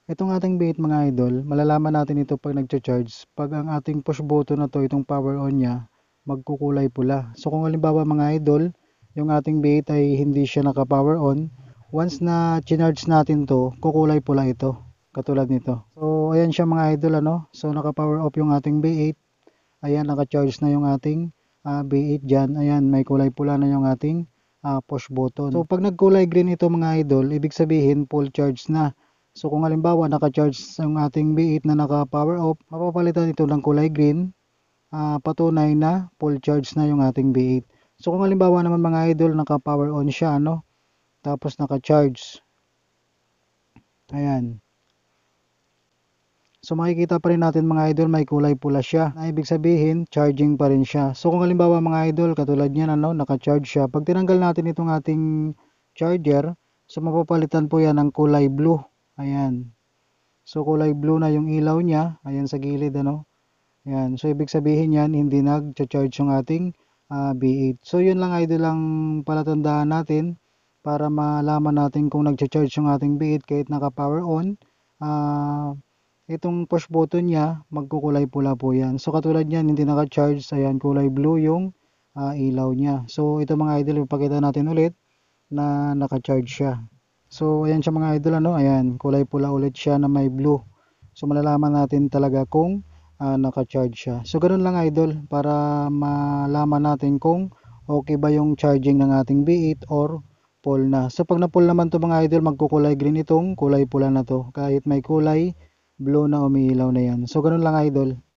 Itong ating B8 mga idol, malalaman natin ito pag nagcha-charge. Pag ang ating push button na to, itong power on niya, magkukulay pula. So kung halimbawa mga idol, yung ating B8 ay hindi siya naka-power on, once na charge natin to, kukulay pula ito. Katulad nito. So ayan siya mga idol ano. So naka-power off yung ating B8. Ayan, naka-charge na yung ating B8 dyan. Ayan, may kulay pula na yung ating push button. So pag nagkulay green ito mga idol, ibig sabihin full charge na. So kung halimbawa naka-charge ang ating B8 na naka-power off, mapapalitan ito ng kulay green, patunay na full charge na yung ating B8. So kung halimbawa naman mga idol naka-power on siya ano, tapos naka-charge. Ayan. So makikita pa rin natin mga idol may kulay pula siya. Na ibig sabihin charging pa rin siya. So kung halimbawa mga idol katulad niyan ano, naka-charge siya. Pag tinanggal natin itong ating charger, so mapapalitan po yan ng kulay blue. Ayan. So kulay blue na yung ilaw niya. Ayan sa gilid ano. Ayan. So ibig sabihin yan hindi nag-charge yung ating B8. So yun lang idol lang palatandaan natin para malaman natin kung nag-charge yung ating B8 kahit naka-power on. Itong push button niya, magkukulay pula po yan. So katulad niyan, hindi naka-charge, ayan, kulay blue yung ilaw niya. So ito mga idol, ipakita natin ulit na naka-charge siya. So ayan siya mga idol, ano, ayan, kulay pula ulit siya na may blue. So malalaman natin talaga kung naka-charge siya. So ganun lang idol, para malaman natin kung okay ba yung charging ng ating B8 or full na. So pag na-full naman to mga idol, magkukulay green itong kulay pula na to. Kahit may kulay blue na umiilaw na yan. So ganun lang idol.